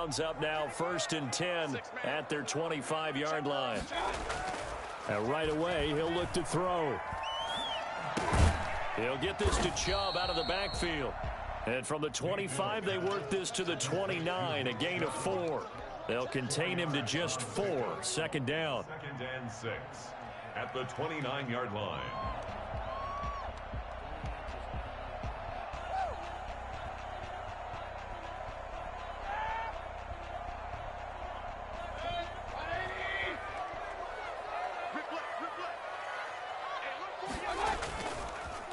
Browns up now 1st and 10 at their 25-yard line. And right away, he'll look to throw. He'll get this to Chubb out of the backfield. And from the 25, they work this to the 29, a gain of 4. They'll contain him to just 4. 2nd down. 2nd and 6 at the 29-yard line.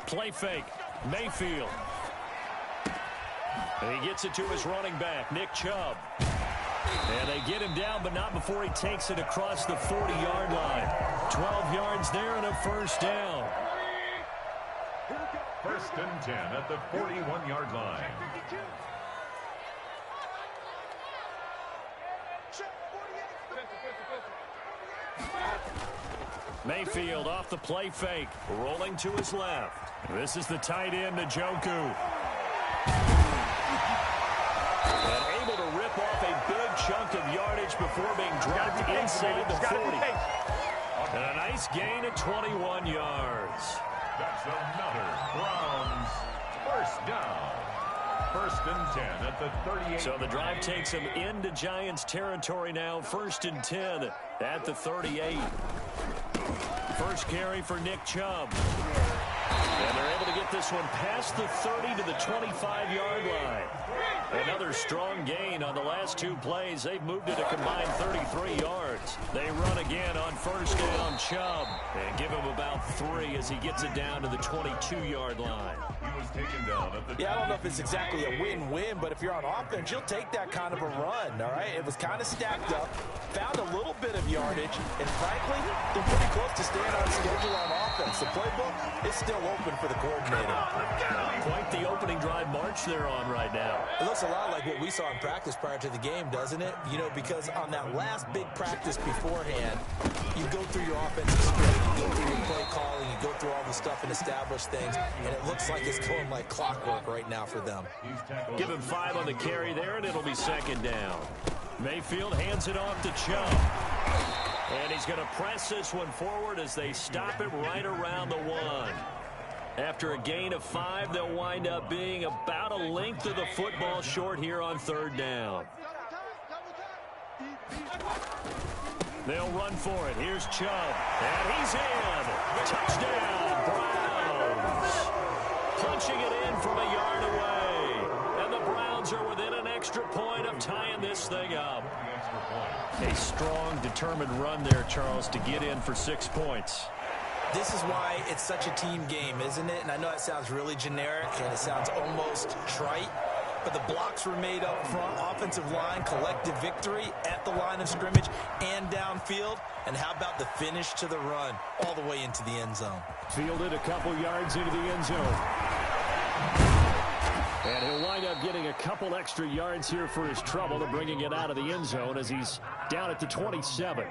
Play fake. Mayfield. And he gets it to his running back, Nick Chubb. And they get him down, but not before he takes it across the 40-yard line. 12 yards there and a 1st down. 1st and 10 at the 41-yard line. Mayfield off the play fake, rolling to his left. This is the tight end, Njoku. And able to rip off a big chunk of yardage before being dropped inside the 40. And a nice gain of 21 yards. That's another Browns 1st down. 1st and 10 at the 38. So the drive takes him into Giants territory now. 1st and 10 at the 38. First carry for Nick Chubb. And they're able to get this one past the 30 to the 25-yard line. Another strong gain on the last 2 plays. They've moved it a combined 33 yards. They run again on 1st down, Chubb. And give him about 3 as he gets it down to the 22-yard line. He was taken down at the I don't know if it's exactly a win-win, but if you're on offense, you'll take that kind of a run, all right? It was kind of stacked up, found a little bit of yardage, and frankly, they're pretty close to staying on schedule on offense. The playbook is still open for the coordinator. Quite the opening drive march they're on right now. It looks a lot like what we saw in practice prior to the game, doesn't it? You know, because on that last big practice beforehand, you go through your offensive script, you go through your play calling, you go through all the stuff and establish things, and it looks like it's going like clockwork right now for them. Give him 5 on the carry there, and it'll be 2nd down. Mayfield hands it off to Chubb. And he's going to press this one forward as they stop it right around the 1. After a gain of 5, they'll wind up being about a length of the football short here on 3rd down. They'll run for it. Here's Chubb. And he's in. Touchdown, Browns. Punching it in from a yard away. And the Browns are within an extra point of tying this thing up. A strong, determined run there, Charles, to get in for 6 points. This is why it's such a team game, isn't it? And I know it sounds really generic and it sounds almost trite, but the blocks were made up front, offensive line, collective victory at the line of scrimmage and downfield. And how about the finish to the run all the way into the end zone? Fielded a couple yards into the end zone. And he'll wind up getting a couple extra yards here for his trouble to bringing it out of the end zone as he's down at the 27.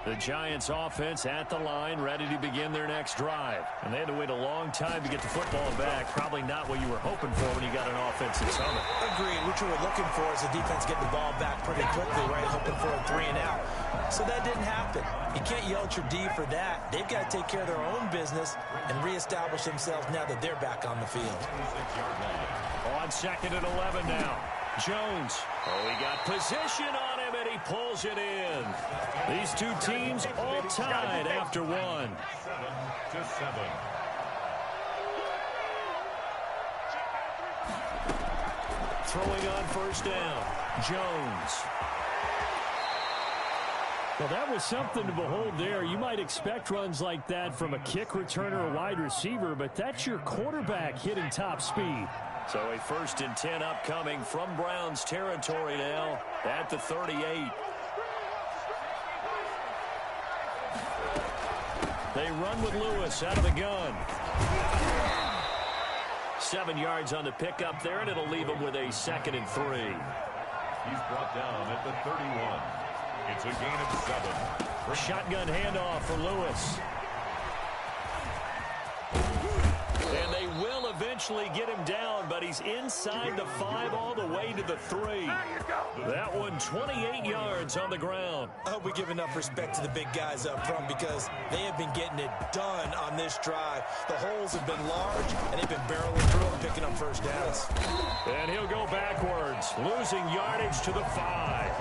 The Giants offense at the line, ready to begin their next drive. And they had to wait a long time to get the football back. Probably not what you were hoping for when you got an offensive summit. Agreed. What you were looking for is the defense get the ball back pretty quickly, right? Hoping for a 3 and out. So that didn't happen. You can't yell at your D for that. They've got to take care of their own business and reestablish themselves now that they're back on the field. On 2nd and 11 now. Jones. Oh, he got position on him, and he pulls it in. These two teams all tied after 1. 7-7. Throwing on 1st down. Jones. Well, that was something to behold there. You might expect runs like that from a kick returner or wide receiver, but that's your quarterback hitting top speed. So a 1st and 10 upcoming from Browns territory now at the 38. They run with Lewis out of the gun. 7 yards on the pickup there, and it'll leave him with a 2nd and 3. He's brought down at the 31. It's a gain of 7. Shotgun handoff for Lewis. And they will eventually eventually get him down, but he's inside the 5 all the way to the 3. That one 28 yards on the ground. I hope we give enough respect to the big guys up front because they have been getting it done on this drive. The holes have been large, and they've been barreling through and picking up first downs. And he'll go backwards, losing yardage to the 5.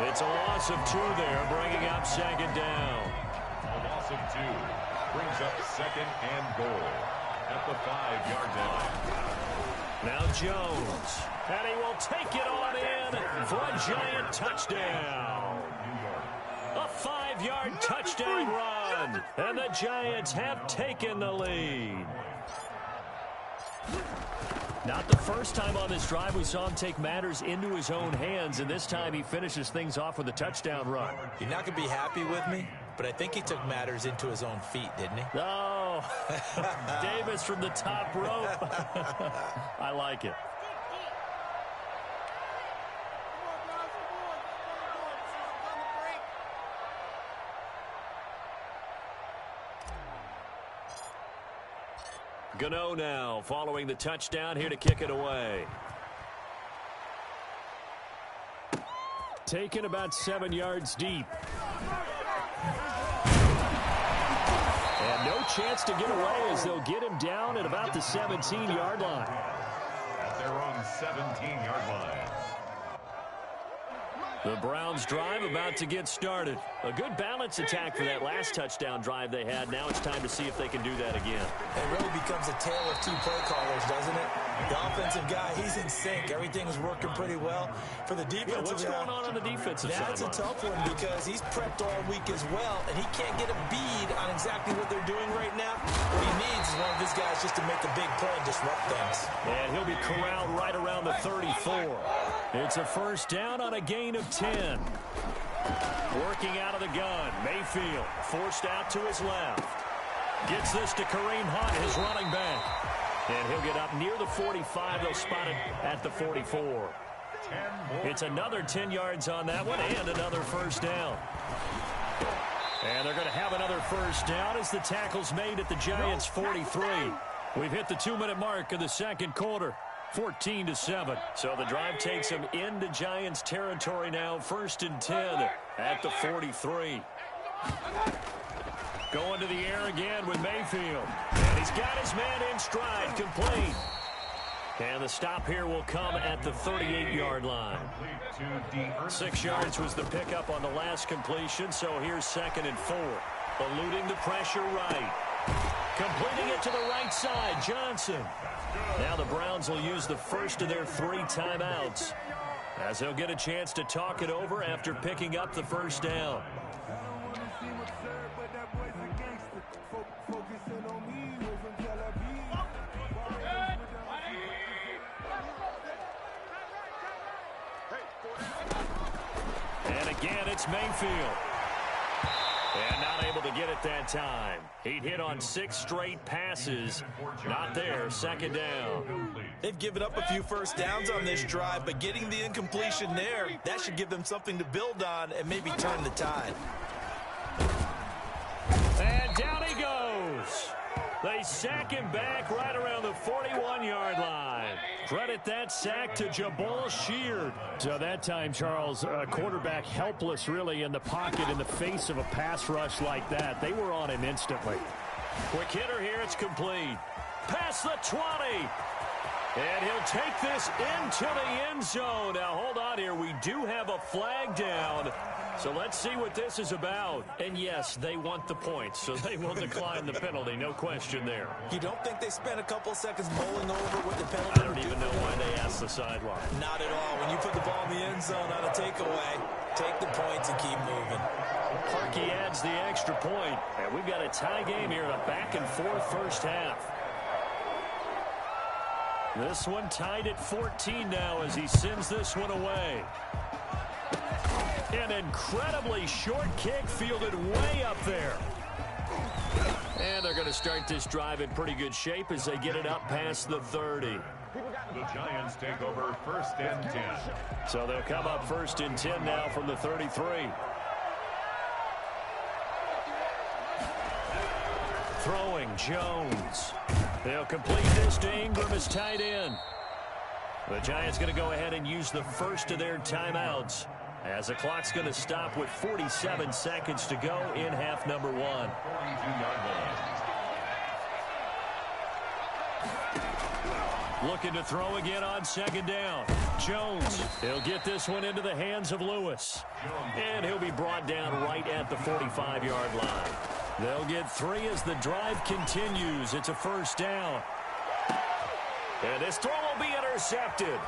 It's a loss of 2 there, bringing up second down. A loss of 2 brings up second and goal at the 5-yard line. Now Jones, and he will take it on in for a giant touchdown. A 5-yard touchdown run, and the Giants have taken the lead. Not the first time on this drive we saw him take matters into his own hands, and this time he finishes things off with a touchdown run. You're not going to be happy with me, but I think he took matters into his own feet, didn't he? Oh, Davis from the top rope. I like it. Gano now following the touchdown here to kick it away. Taken about 7 yards deep. And no chance to get away as they'll get him down at about the 17-yard line. At their own 17-yard line. The Browns drive about to get started. A good balance attack for that last touchdown drive they had. Now it's time to see if they can do that again. It really becomes a tale of 2 play callers, doesn't it? The offensive guy, he's in sync. Everything's working pretty well. For the defensive what's going on the defensive side? That's a tough one because he's prepped all week as well, and he can't get a bead on exactly what they're doing right now. What he needs is one of his guys just to make a big play and disrupt things. And he'll be corralled right around the 34. It's a first down on a gain of 10. Working out of the gun. Mayfield forced out to his left. Gets this to Kareem Hunt, his running back. And he'll get up near the 45. They'll spot it at the 44. It's another 10 yards on that one and another first down. And they're going to have another first down as the tackle's made at the Giants' 43. We've hit the 2-minute mark of the second quarter. 14-7. So the drive takes them into Giants territory now. 1st and 10 at the 43. Going to the air again with Mayfield. And he's got his man in stride, complete. And the stop here will come at the 38-yard line. 6 yards was the pickup on the last completion, so here's 2nd and 4. Eluding the pressure right. Completing it to the right side, Johnson. Now the Browns will use the first of their 3 timeouts as they'll get a chance to talk it over after picking up the first down. And again, it's Mayfield. And not able to get it that time. He'd hit on 6 straight passes. Not there. 2nd down. They've given up a few first downs on this drive, but getting the incompletion there, that should give them something to build on and maybe turn the tide. And down he goes. They sack him back right around the 41-yard line. Credit that sack to Jabal Sheard. So that time, Charles, quarterback helpless really in the pocket in the face of a pass rush like that. They were on him instantly. Quick hitter here. It's complete. Past the 20. And he'll take this into the end zone. Now, hold on here. We do have a flag down. So let's see what this is about. And yes, they want the points, so they will decline the penalty. No question there. You don't think they spent a couple seconds mulling over what the penalty? I don't even know why they asked the sideline. Not at all. When you put the ball in the end zone on a takeaway, take the points and keep moving. Harkey adds the extra point. And we've got a tie game here in a back-and-forth first half. This one tied at 14 now as he sends this one away. An incredibly short kick fielded way up there. And they're going to start this drive in pretty good shape as they get it up past the 30. The Giants take over 1st and 10. So they'll come up 1st and 10 now from the 33. Throwing Jones. They'll complete this to Ingram as tight end. The Giants going to go ahead and use the first of their timeouts as the clock's going to stop with 47 seconds to go in half number one. Looking to throw again on second down. Jones, he'll get this one into the hands of Lewis. And he'll be brought down right at the 45-yard line. They'll get 3 as the drive continues. It's a first down. And this throw will be intercepted.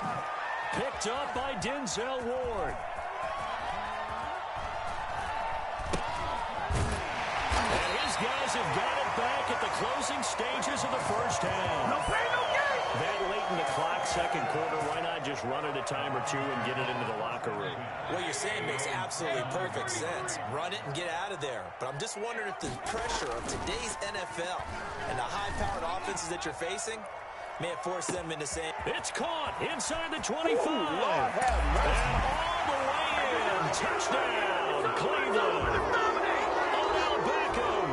Picked up by Denzel Ward. And his guys have got it back at the closing stages of the first half. No pain, no gain. That late in the clock, second quarter, why not just run it a time or two and get it into the locker room? What you're saying makes absolutely perfect sense. Run it and get out of there. But I'm just wondering if the pressure of today's NFL and the high-powered offenses that you're facing may have forced them into saying... It's caught inside the 25. And all the way in. Touchdown, Cleveland. Odell Beckham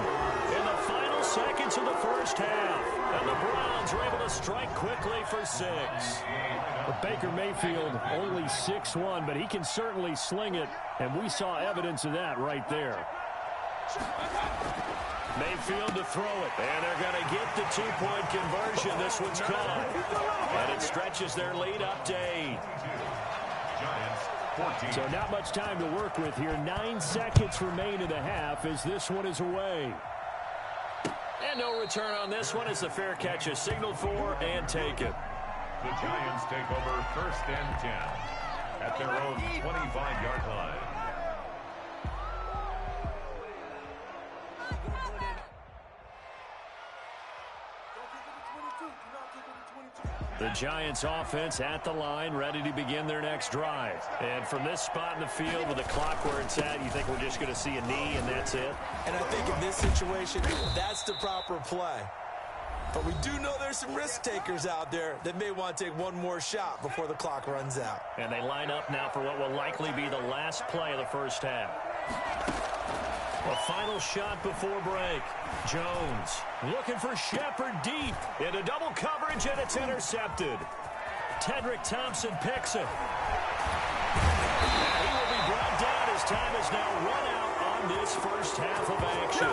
in the final seconds of the first half. And the Browns were able to strike quickly for 6. But Baker Mayfield only 6'1", but he can certainly sling it, and we saw evidence of that right there. Mayfield to throw it, and they're going to get the 2-point conversion. This one's caught, and it stretches their lead up to 8. So not much time to work with here. 9 seconds remain in the half as this one is away. And no return on this one as the fair catch is signaled for and taken. The Giants take over first and 10 at their own 25-yard line. The Giants offense at the line, ready to begin their next drive. And from this spot in the field with the clock where it's at, you think we're just going to see a knee and that's it? And I think in this situation, that's the proper play. But we do know there's some risk takers out there that may want to take one more shot before the clock runs out. And they line up now for what will likely be the last play of the first half. A final shot before break. Jones looking for Shepard deep into double coverage, and it's intercepted. Tedrick Thompson picks it. And he will be brought down as time is now run out on this first half of action.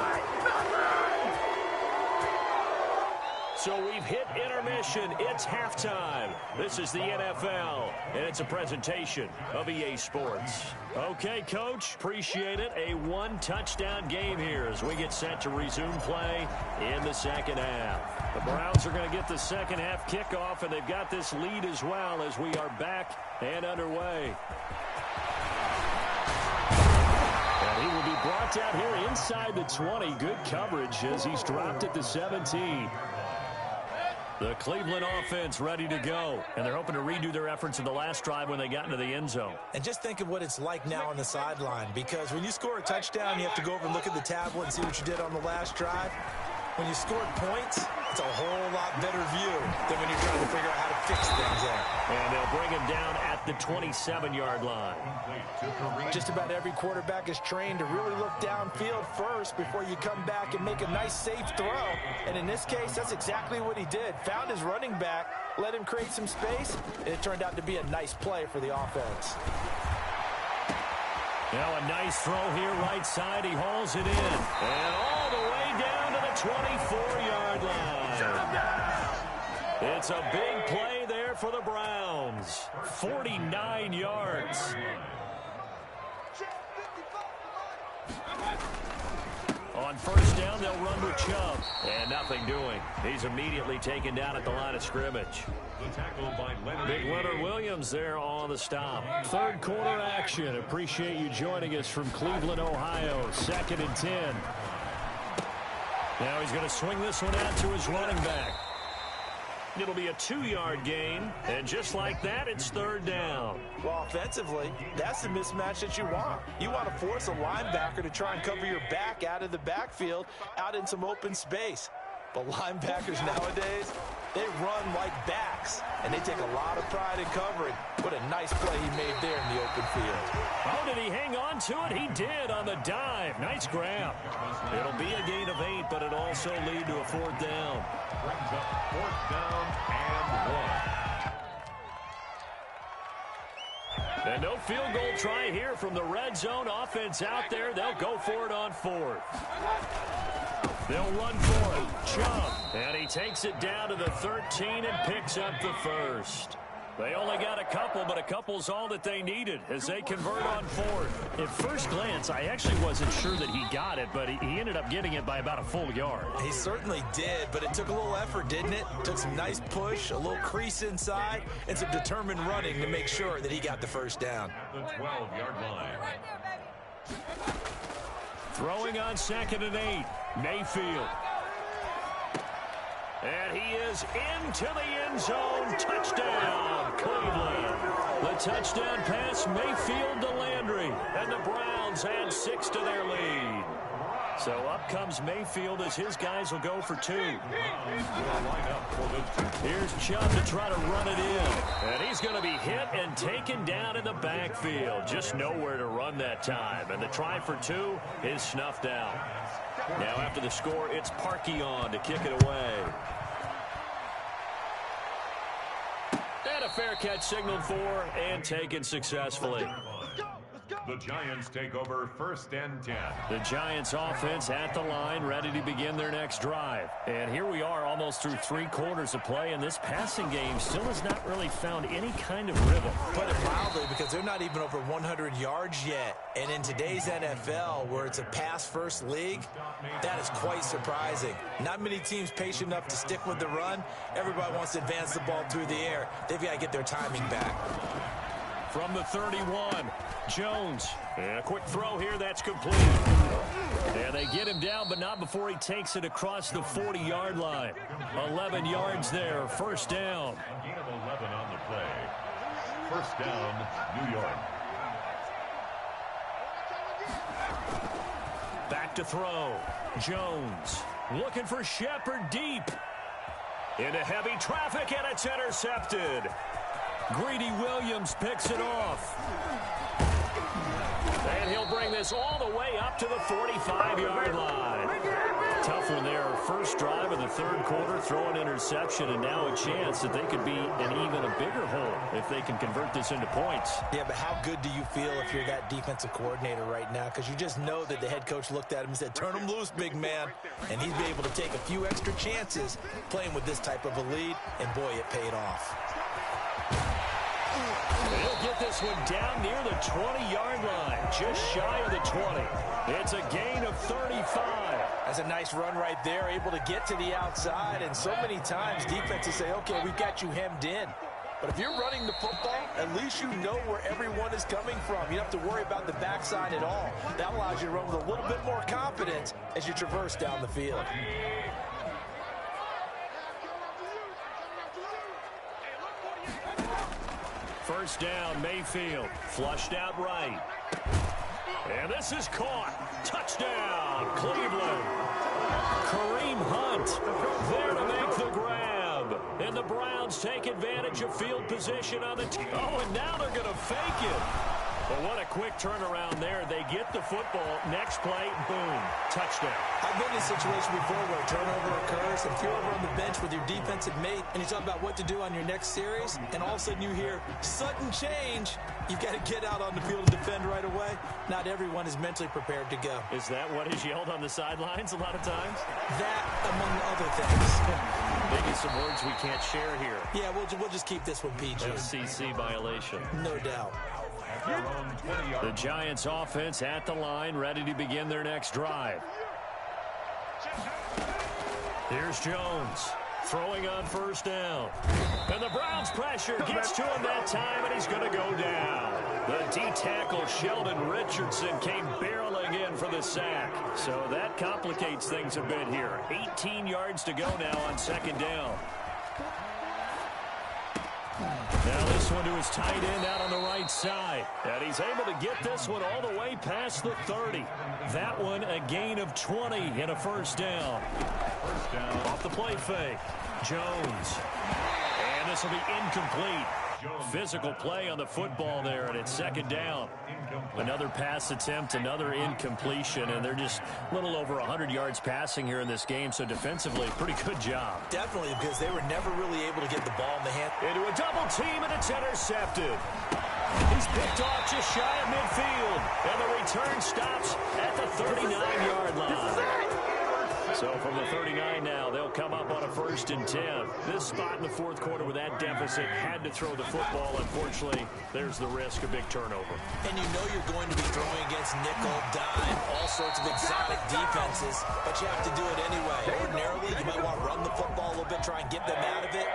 So we've hit intermission. It's halftime. This is the NFL, and it's a presentation of EA Sports. Okay, Coach, appreciate it. A 1-touchdown game here as we get set to resume play in the second half. The Browns are going to get the second half kickoff, and they've got this lead as well as we are back and underway. And he will be brought down here inside the 20. Good coverage as he's dropped at the 17. The Cleveland offense ready to go, and they're hoping to redo their efforts in the last drive when they got into the end zone. And just think of what it's like now on the sideline, because when you score a touchdown, you have to go over and look at the tablet and see what you did on the last drive. When you scored points, it's a whole lot better view than when you're trying to figure out how to fix things there. And they'll bring him down at the 27-yard line. Just about every quarterback is trained to really look downfield first before you come back and make a nice, safe throw. And in this case, that's exactly what he did. Found his running back, let him create some space, and it turned out to be a nice play for the offense. Now a nice throw here right side. He hauls it in. And all the way down to the 24-yard line. It's a big play there for the Browns. 49 yards. On first down, they'll run with Chubb. And nothing doing. He's immediately taken down at the line of scrimmage. Big Leonard Williams there on the stop. Third quarter action. Appreciate you joining us from Cleveland, Ohio. 2nd and 10. Now he's going to swing this one out to his running back. It'll be a 2-yard gain, and just like that, it's third down. Well, offensively, that's the mismatch that you want. You want to force a linebacker to try and cover your back out of the backfield, out in some open space. But linebackers nowadays, they run like backs, and they take a lot of pride in covering. What a nice play he made there in the open field. Oh, did he hang on into it? He did on the dive. Nice grab. It'll be a gain of 8, but it also lead to a 4th down. Brings up 4th down and 1. And no field goal try here from the red zone. Offense out there. They'll go for it on 4th. They'll run for it. Chubb. And he takes it down to the 13 and picks up the 1st. They only got a couple, but a couple's all that they needed as they convert on 4th. At first glance, I actually wasn't sure that he got it, but he ended up getting it by about a full yard. He certainly did, but it took a little effort, didn't it? Took some nice push, a little crease inside, and some determined running to make sure that he got the 1st down. At the 12-yard line. Throwing on 2nd and 8. Mayfield. And he is into the end zone. Touchdown, Cleveland. The touchdown pass, Mayfield to Landry. And the Browns add 6 to their lead. So up comes Mayfield as his guys will go for 2. Here's Chubb to try to run it in. And he's going to be hit and taken down in the backfield. Just nowhere to run that time. And the try for 2 is snuffed out. Now after the score, it's Parkey on to kick it away. And a fair catch signaled for and taken successfully. The Giants take over 1st and 10. The Giants offense at the line, ready to begin their next drive. And here we are almost through 3 quarters of play, and this passing game still has not really found any kind of rhythm. Put it mildly, because they're not even over 100 yards yet. And in today's NFL, where it's a pass-first league, that is quite surprising. Not many teams patient enough to stick with the run. Everybody wants to advance the ball through the air. They've got to get their timing back. From the 31, Jones. And a quick throw here, that's complete. And they get him down, but not before he takes it across the 40-yard line. 11 yards there, 1st down. Gain of 11 on the play. 1st down, New York. Back to throw. Jones looking for Shepard deep. Into heavy traffic, and it's intercepted. Greedy Williams picks it off. And he'll bring this all the way up to the 45-yard line. Tough one there. First drive of the 3rd quarter, throw an interception, and now a chance that they could be in even a bigger hole if they can convert this into points. Yeah, but how good do you feel if you're that defensive coordinator right now? Because you just know that the head coach looked at him and said, turn him loose, big man. And he's been able to take a few extra chances playing with this type of a lead, and boy, it paid off. He'll get this one down near the 20-yard line, just shy of the 20. It's a gain of 35. That's a nice run right there, able to get to the outside. And so many times defenses say, okay, we've got you hemmed in. But if you're running the football, at least you know where everyone is coming from. You don't have to worry about the backside at all. That allows you to run with a little bit more confidence as you traverse down the field. First down, Mayfield. Flushed out right. And this is caught. Touchdown, Cleveland. Kareem Hunt there to make the grab. And the Browns take advantage of field position on the team. Oh, and now they're going to fake it. But what a quick turnaround there. They get the football. Next play, boom, touchdown. I've been in a situation before where a turnover occurs, and if you're over on the bench with your defensive mate and you talk about what to do on your next series, and all of a sudden you hear sudden change, you've got to get out on the field and defend right away. Not everyone is mentally prepared to go. Is that what is yelled on the sidelines a lot of times? That, among other things. Maybe some words we can't share here. Yeah, we'll just keep this one PG. FCC violation. No doubt. The Giants offense at the line, ready to begin their next drive. Here's Jones throwing on 1st down. And the Browns pressure gets to him that time, and he's going to go down. The D-tackle Sheldon Richardson came barreling in for the sack. So that complicates things a bit here. 18 yards to go now on 2nd down. Now this one to his tight end out on the right side. And he's able to get this one all the way past the 30. That one a gain of 20 and a 1st down. Off the play fake. Jones. And this will be incomplete. physical play on the football there, and it's second down. Another pass attempt, another incompletion, and they're just a little over 100 yards passing here in this game, so defensively, pretty good job. Definitely, because they were never really able to get the ball in the hand. Into a double team, and it's intercepted. He's picked off just shy of midfield, and the return stops at the 39-yard line. So from the 39 now, they'll come up on a 1st and 10. This spot in the fourth quarter with that deficit, had to throw the football. Unfortunately, there's the risk of big turnover. And you know you're going to be throwing against nickel, dime, all sorts of exotic defenses, but you have to do it anyway. Ordinarily, you might want to run the football a little bit, try and get them out of it.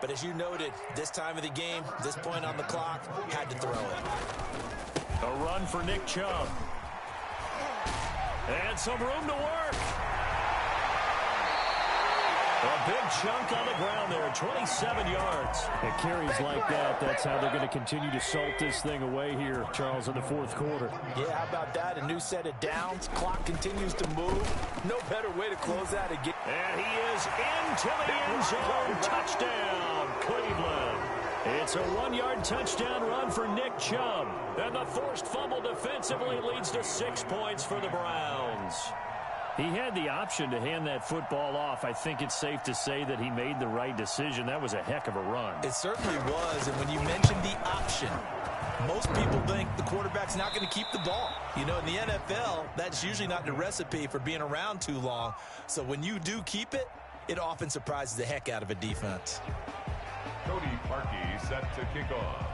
But as you noted, this time of the game, this point on the clock, had to throw it. A run for Nick Chubb. And some room to work. A big chunk on the ground there, 27 yards. It carries like that. That's how they're going to continue to salt this thing away here, Charles, in the fourth quarter. Yeah, how about that? A new set of downs. Clock continues to move. No better way to close out a game. And he is into the end zone. Touchdown, Cleveland. It's a 1-yard touchdown run for Nick Chubb. And the forced fumble defensively leads to 6 points for the Browns. He had the option to hand that football off. I think it's safe to say that he made the right decision. That was a heck of a run. It certainly was. And when you mentioned the option, most people think the quarterback's not going to keep the ball. You know, in the NFL, that's usually not the recipe for being around too long. So when you do keep it, it often surprises the heck out of a defense. Cody Parkey set to kick off.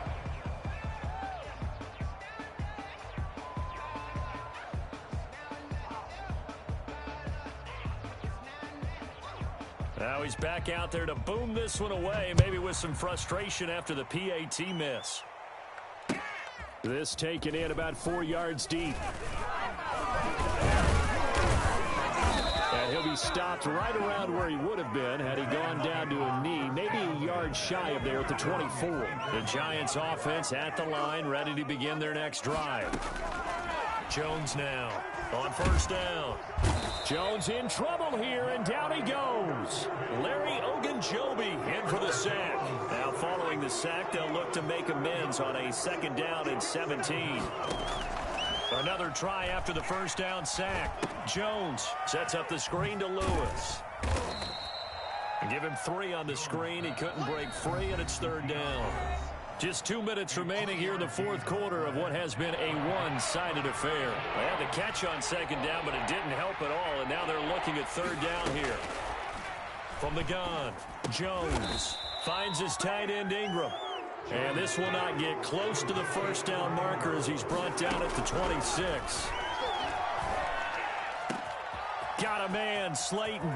Now he's back out there to boom this one away, maybe with some frustration after the PAT miss. This taken in about 4 yards deep. And he'll be stopped right around where he would have been had he gone down to a knee, maybe a yard shy of there at the 24. The Giants offense at the line, ready to begin their next drive. Jones now on 1st down. Jones in trouble here, and down he goes. Larry Ogunjobi in for the sack. Now following the sack, they'll look to make amends on a 2nd down and 17. Another try after the 1st down sack. Jones sets up the screen to Lewis. Give him 3 on the screen. He couldn't break free, and it's 3rd down. Just 2 minutes remaining here in the fourth quarter of what has been a one-sided affair. They had the catch on 2nd down, but it didn't help at all, and now they're looking at 3rd down here. From the gun, Jones finds his tight end Ingram. And this will not get close to the 1st down marker as he's brought down at the 26. Got a man, Slayton.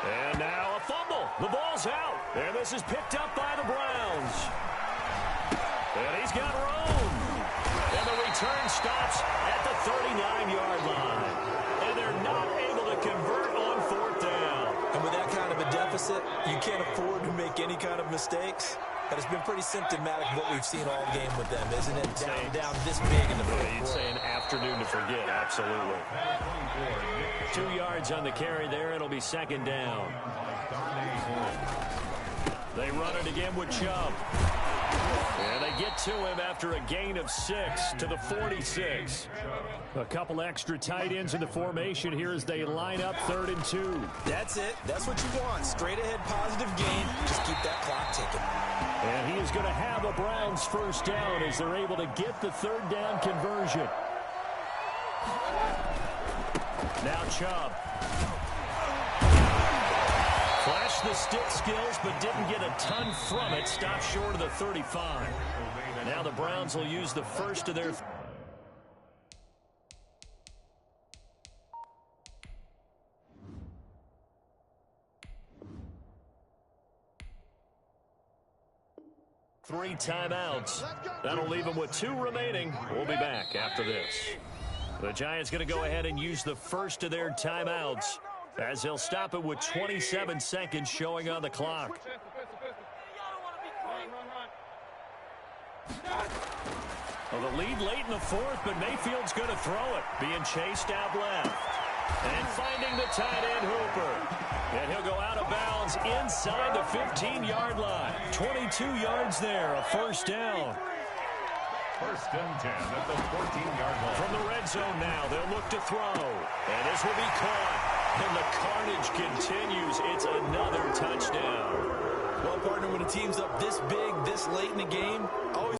And now a fumble. The ball's out. And this is picked up by the Browns. And he's got room. And the return stops at the 39-yard line. And they're not able to convert on 4th down. And with that kind of a deficit, you can't afford to make any kind of mistakes. But it's been pretty symptomatic of what we've seen all game with them, isn't it? Down this big in the fourth quarter. You'd say an afternoon to forget, absolutely. 2 yards on the carry there. It'll be 2nd down. They run it again with Chubb. And they get to him after a gain of 6 to the 46. A couple extra tight ends in the formation here as they line up 3rd and 2. That's it. That's what you want. Straight ahead positive gain. Just keep that clock ticking. And he is going to have a Browns 1st down as they're able to get the 3rd down conversion. Now Chubb. Flashed the stick skills, but didn't get a ton from it. Stopped short of the 35. Now the Browns will use the first of their... Three timeouts. That'll leave them with 2 remaining. We'll be back after this. The Giants going to go ahead and use the first of their timeouts as they'll stop it with 27 seconds showing on the clock. Well, the lead late in the fourth, but Mayfield's going to throw it. Being chased out left. And finding the tight end Hooper. And he'll go out of bounds inside the 15-yard line. 22 yards there, a first down. First and 10 at the 14-yard line. From the red zone now, they'll look to throw. And this will be caught. And the carnage continues. It's another touchdown. Well, partner, when a team's up this big, this late in the game, always